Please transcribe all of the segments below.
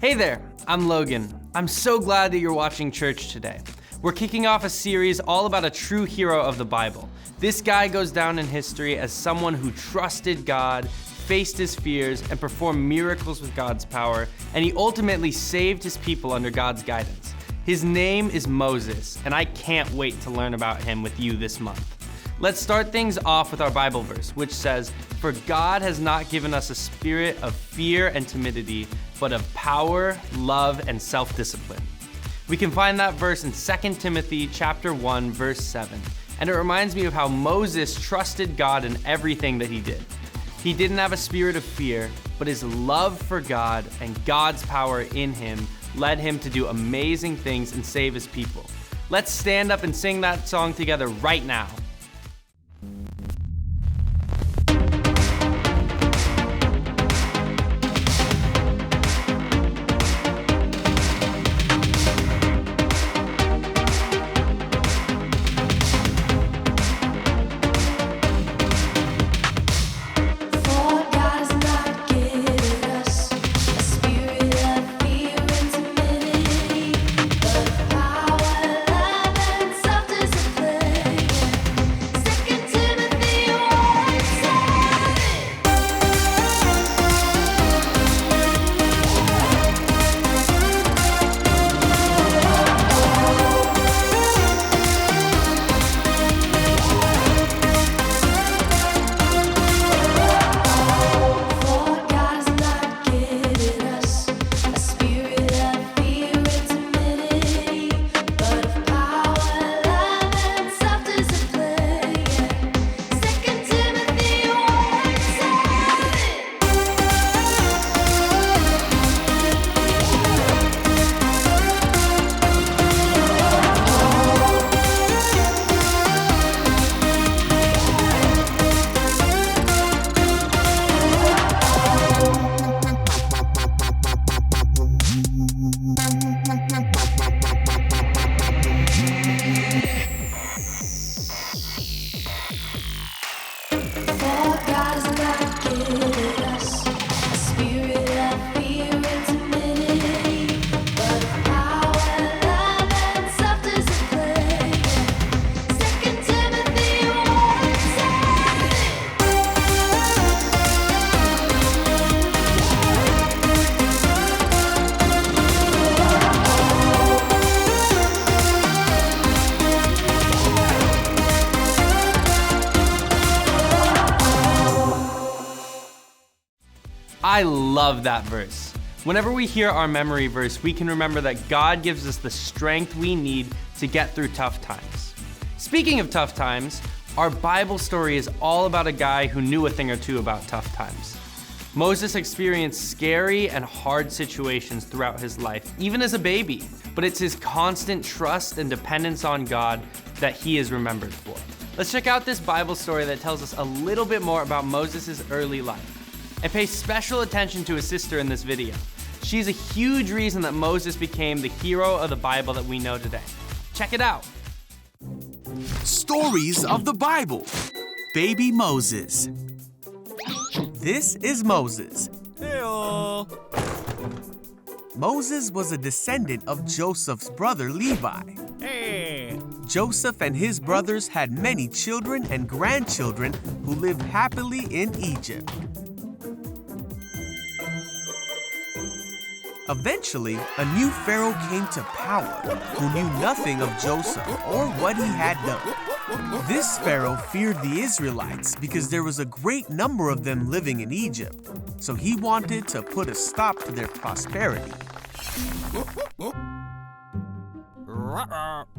Hey there, I'm Logan. I'm so glad that you're watching church today. We're kicking off a series all about a true hero of the Bible. This guy goes down in history as someone who trusted God, faced his fears, and performed miracles with God's power, and he ultimately saved his people under God's guidance. His name is Moses, and I can't wait to learn about him with you this month. Let's start things off with our Bible verse, which says, "For God has not given us a spirit of fear and timidity, but of power, love, and self-discipline." We can find that verse in 2 Timothy chapter 1, verse 7. And it reminds me of how Moses trusted God in everything that he did. He didn't have a spirit of fear, but his love for God and God's power in him led him to do amazing things and save his people. Let's stand up and sing that song together right now. I love that verse. Whenever we hear our memory verse, we can remember that God gives us the strength we need to get through tough times. Speaking of tough times, our Bible story is all about a guy who knew a thing or two about tough times. Moses experienced scary and hard situations throughout his life, even as a baby, but it's his constant trust and dependence on God that he is remembered for. Let's check out this Bible story that tells us a little bit more about Moses' early life. And pay special attention to his sister in this video. She's a huge reason that Moses became the hero of the Bible that we know today. Check it out. Stories of the Bible. Baby Moses. This is Moses. Hey-o. Moses was a descendant of Joseph's brother Levi. Hey. Joseph and his brothers had many children and grandchildren who lived happily in Egypt. Eventually, a new pharaoh came to power who knew nothing of Joseph or what he had done. This pharaoh feared the Israelites because there was a great number of them living in Egypt, so he wanted to put a stop to their prosperity.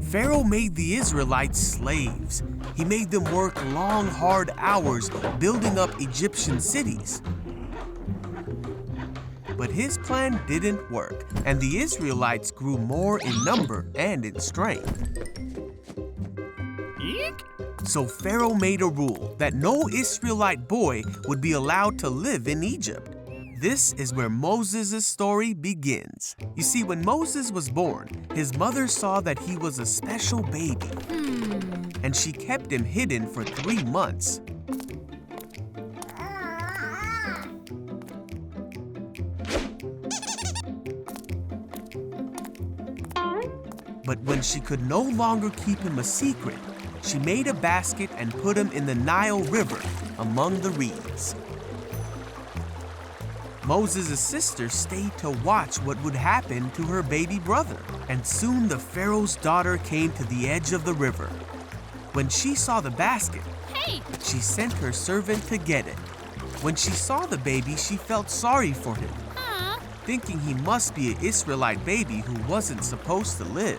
Pharaoh made the Israelites slaves. He made them work long, hard hours building up Egyptian cities. But his plan didn't work, and the Israelites grew more in number and in strength. Eek. So Pharaoh made a rule that no Israelite boy would be allowed to live in Egypt. This is where Moses' story begins. You see, when Moses was born, his mother saw that he was a special baby, and she kept him hidden for 3 months. But when she could no longer keep him a secret, she made a basket and put him in the Nile River among the reeds. Moses' sister stayed to watch what would happen to her baby brother, and soon the Pharaoh's daughter came to the edge of the river. When she saw the basket, she sent her servant to get it. When she saw the baby, she felt sorry for him, thinking he must be an Israelite baby who wasn't supposed to live.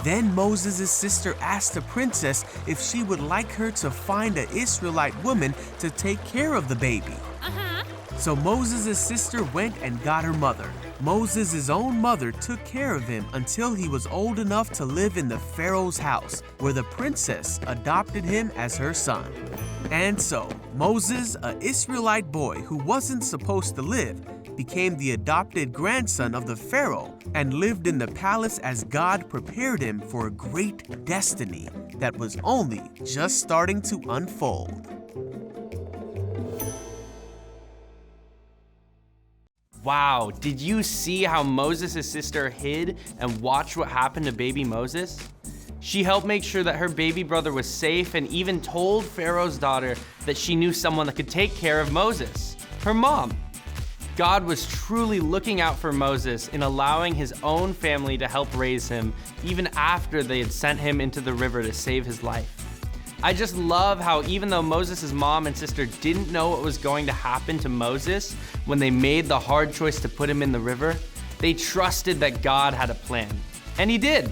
Then Moses' sister asked the princess if she would like her to find an Israelite woman to take care of the baby. So Moses' sister went and got her mother. Moses' own mother took care of him until he was old enough to live in the Pharaoh's house, where the princess adopted him as her son. And so, Moses, an Israelite boy who wasn't supposed to live, became the adopted grandson of the Pharaoh and lived in the palace as God prepared him for a great destiny that was only just starting to unfold. Wow, did you see how Moses' sister hid and watched what happened to baby Moses? She helped make sure that her baby brother was safe and even told Pharaoh's daughter that she knew someone that could take care of Moses, her mom. God was truly looking out for Moses in allowing his own family to help raise him, even after they had sent him into the river to save his life. I just love how even though Moses' mom and sister didn't know what was going to happen to Moses when they made the hard choice to put him in the river, they trusted that God had a plan. And he did.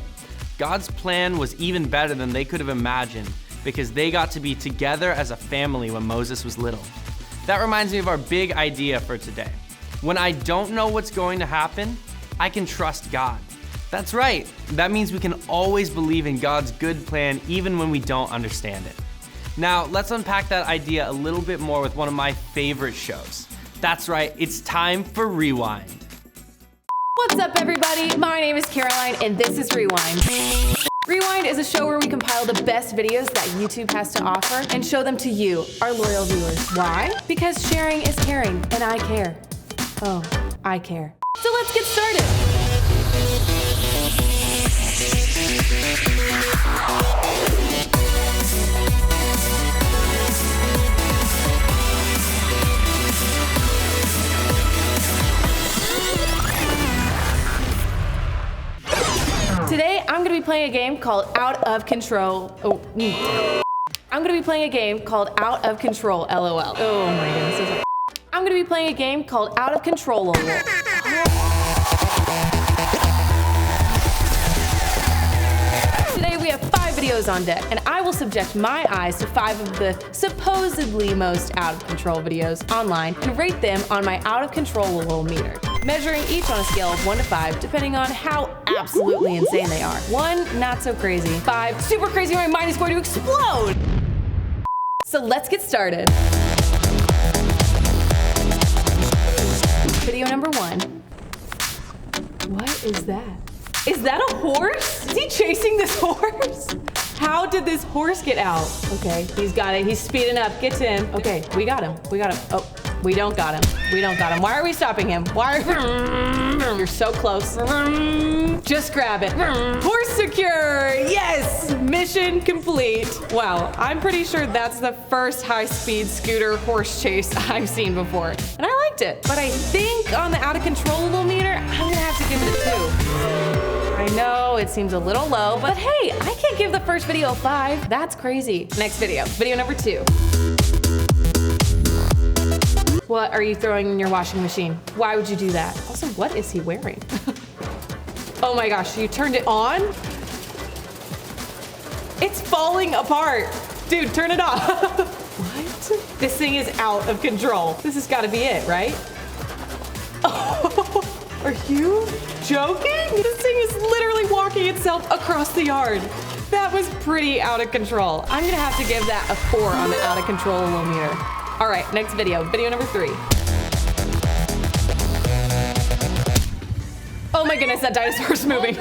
God's plan was even better than they could have imagined because they got to be together as a family when Moses was little. That reminds me of our big idea for today. When I don't know what's going to happen, I can trust God. That's right. That means we can always believe in God's good plan even when we don't understand it. Now, let's unpack that idea a little bit more with one of my favorite shows. That's right, it's time for Rewind. What's up, everybody? My name is Caroline, and this is Rewind. Rewind is a show where we compile the best videos that YouTube has to offer and show them to you, our loyal viewers. Why? Because sharing is caring, and I care. Oh, I care. So let's get started. Today, I'm going to be playing a game called Out of Control. I'm going to be playing a game called Out of Control, LOL. Oh my goodness. I'm going to be playing a game called Out of Control, LOL. Today, we have 5 videos on deck, and I will subject my eyes to 5 of the supposedly most out of control videos online and rate them on my Out of Control, LOL meter, measuring each on a scale of 1 to 5, depending on how absolutely insane they are. 1, not so crazy. 5, super crazy, my mind is going to explode! So let's get started. Video number 1. What is that? Is that a horse? Is he chasing this horse? How did this horse get out? Okay, he's got it. He's speeding up. Get to him. Okay, we got him. We got him. Oh, we don't got him. We don't got him. Why are we stopping him? Why are You're so close. Just grab it. Horse secure. Yes, mission complete. Wow, I'm pretty sure that's the first high-speed scooter horse chase I've seen before. And I liked it. But I think on the out of control meter, I'm gonna have to give it a 2. I know it seems a little low, but hey, I can't give the first video a 5. That's crazy. Next video, video number 2. What are you throwing in your washing machine? Why would you do that? Also, what is he wearing? Oh my gosh, you turned it on? It's falling apart. Dude, turn it off. What? This thing is out of control. This has got to be it, right? Oh, are you joking? This thing is literally walking itself across the yard. That was pretty out of control. I'm gonna have to give that a 4 on the out of control meter. All right, next video, video number 3. Oh my goodness, that dinosaur's moving.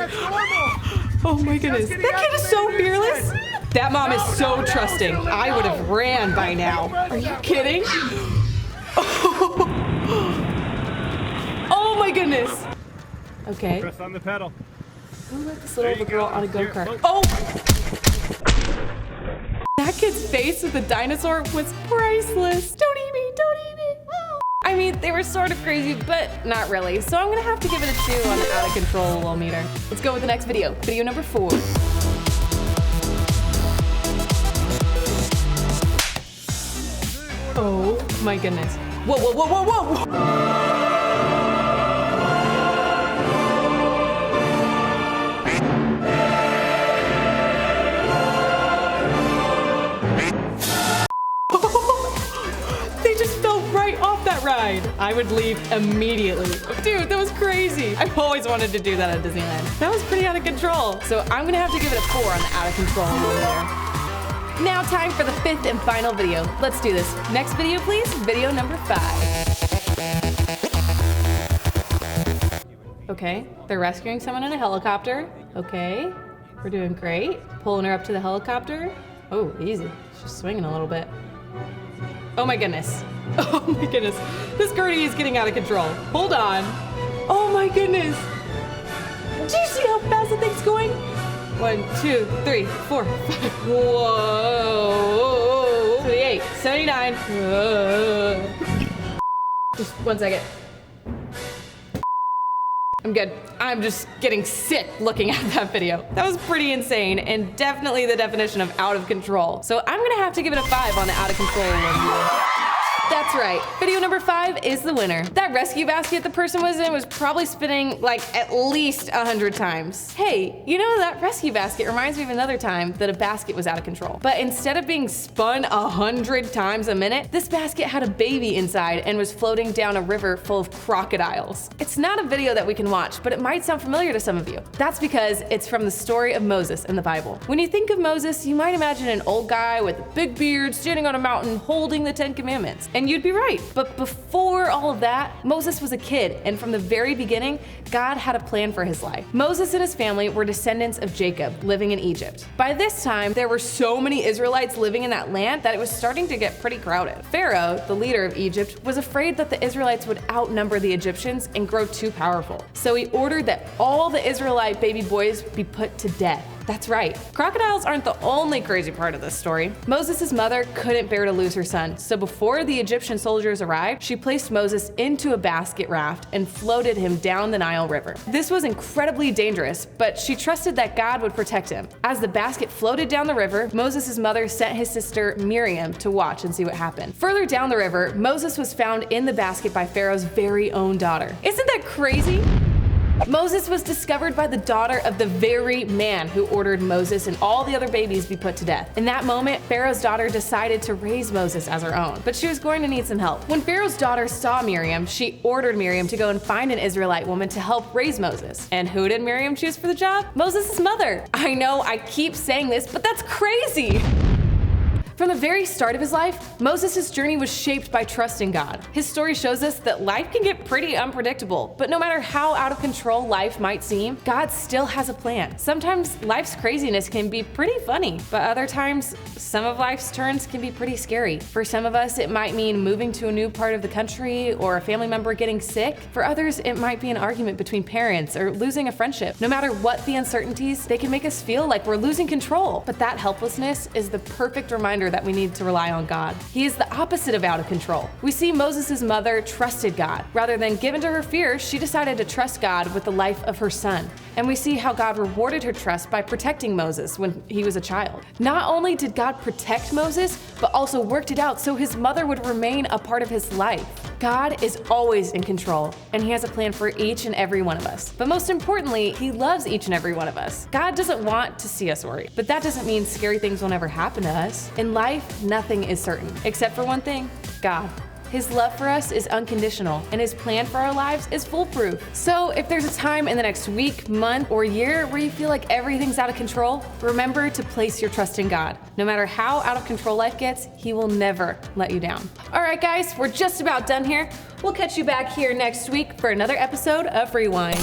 Oh my goodness, that kid is so fearless. That mom is so trusting. I would have ran by now. Are you kidding? Oh my goodness. Okay. Press on the pedal. Who let this little of a girl on a Here, go-kart? look. Oh! That kid's face with the dinosaur was priceless. Don't eat me, don't eat me. Oh. I mean, they were sort of crazy, but not really. So I'm gonna have to give it a 2 on the out of control little meter. Let's go with the next video. Video number 4. Oh my goodness. Whoa, whoa, whoa, whoa, whoa! They just fell right off that ride. I would leave immediately. Dude, that was crazy. I've always wanted to do that at Disneyland. That was pretty out of control. So I'm gonna have to give it a 4 on the out of control meter. Now time for the 5th and final video. Let's do this. Next video, please. Video number 5. Okay, they're rescuing someone in a helicopter. Okay, we're doing great. Pulling her up to the helicopter. Oh, easy. She's swinging a little bit. Oh my goodness. Oh my goodness. This Gertie is getting out of control. Hold on. Oh my goodness. Do you see how fast the thing's going? 1, 2, 3, 4, 5. Whoa. 78, 79. Just 1 second. I'm good. I'm just getting sick looking at that video. That was pretty insane and definitely the definition of out of control. So I'm gonna have to give it a 5 on the out of control one. That's right. Video number 5 is the winner. That rescue basket the person was in was probably spinning like at least 100 times. Hey, you know that rescue basket reminds me of another time that a basket was out of control. But instead of being spun 100 times a minute, this basket had a baby inside and was floating down a river full of crocodiles. It's not a video that we can watch, but it might sound familiar to some of you. That's because it's from the story of Moses in the Bible. When you think of Moses, you might imagine an old guy with a big beard standing on a mountain holding the 10 Commandments. And you'd be right. But before all of that, Moses was a kid, and from the very beginning, God had a plan for his life. Moses and his family were descendants of Jacob, living in Egypt. By this time, there were so many Israelites living in that land that it was starting to get pretty crowded. Pharaoh, the leader of Egypt, was afraid that the Israelites would outnumber the Egyptians and grow too powerful. So he ordered that all the Israelite baby boys be put to death. That's right. Crocodiles aren't the only crazy part of this story. Moses' mother couldn't bear to lose her son, so before the Egyptian soldiers arrived, she placed Moses into a basket raft and floated him down the Nile River. This was incredibly dangerous, but she trusted that God would protect him. As the basket floated down the river, Moses' mother sent his sister Miriam to watch and see what happened. Further down the river, Moses was found in the basket by Pharaoh's very own daughter. Isn't that crazy? Moses was discovered by the daughter of the very man who ordered Moses and all the other babies be put to death. In that moment, Pharaoh's daughter decided to raise Moses as her own, but she was going to need some help. When Pharaoh's daughter saw Miriam, she ordered Miriam to go and find an Israelite woman to help raise Moses. And who did Miriam choose for the job? Moses' mother. I know I keep saying this, but that's crazy. From the very start of his life, Moses' journey was shaped by trusting God. His story shows us that life can get pretty unpredictable, but no matter how out of control life might seem, God still has a plan. Sometimes life's craziness can be pretty funny, but other times, some of life's turns can be pretty scary. For some of us, it might mean moving to a new part of the country or a family member getting sick. For others, it might be an argument between parents or losing a friendship. No matter what the uncertainties, they can make us feel like we're losing control. But that helplessness is the perfect reminder that we need to rely on God. He is the opposite of out of control. We see Moses' mother trusted God. Rather than give in to her fear, she decided to trust God with the life of her son. And we see how God rewarded her trust by protecting Moses when he was a child. Not only did God protect Moses, but also worked it out so his mother would remain a part of his life. God is always in control, and he has a plan for each and every one of us. But most importantly, he loves each and every one of us. God doesn't want to see us worry, but that doesn't mean scary things will never happen to us. In life, nothing is certain, except for one thing, God. His love for us is unconditional, and his plan for our lives is foolproof. So if there's a time in the next week, month, or year where you feel like everything's out of control, remember to place your trust in God. No matter how out of control life gets, he will never let you down. All right, guys, we're just about done here. We'll catch you back here next week for another episode of Rewind.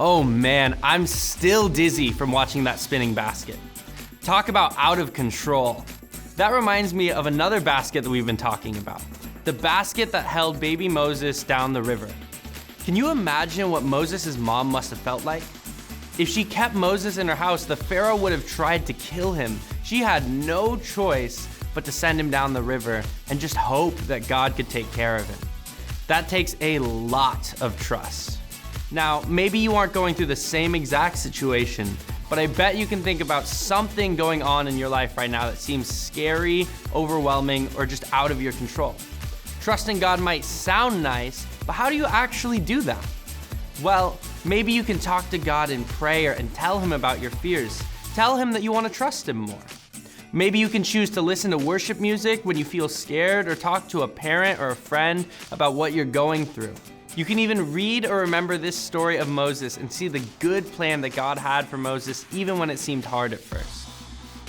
Oh man, I'm still dizzy from watching that spinning basket. Talk about out of control. That reminds me of another basket that we've been talking about. The basket that held baby Moses down the river. Can you imagine what Moses' mom must have felt like? If she kept Moses in her house, the Pharaoh would have tried to kill him. She had no choice but to send him down the river and just hope that God could take care of him. That takes a lot of trust. Now, maybe you aren't going through the same exact situation, but I bet you can think about something going on in your life right now that seems scary, overwhelming, or just out of your control. Trusting God might sound nice, but how do you actually do that? Well, maybe you can talk to God in prayer and tell him about your fears. Tell him that you want to trust him more. Maybe you can choose to listen to worship music when you feel scared, or talk to a parent or a friend about what you're going through. You can even read or remember this story of Moses and see the good plan that God had for Moses even when it seemed hard at first.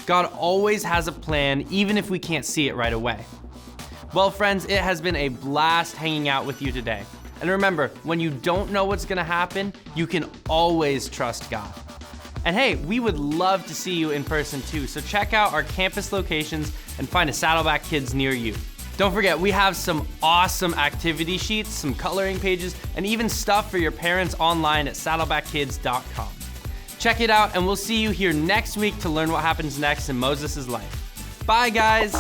God always has a plan even if we can't see it right away. Well, friends, it has been a blast hanging out with you today. And remember, when you don't know what's gonna happen, you can always trust God. And hey, we would love to see you in person too, so check out our campus locations and find a Saddleback Kids near you. Don't forget, we have some awesome activity sheets, some coloring pages, and even stuff for your parents online at saddlebackkids.com. Check it out, and we'll see you here next week to learn what happens next in Moses' life. Bye, guys.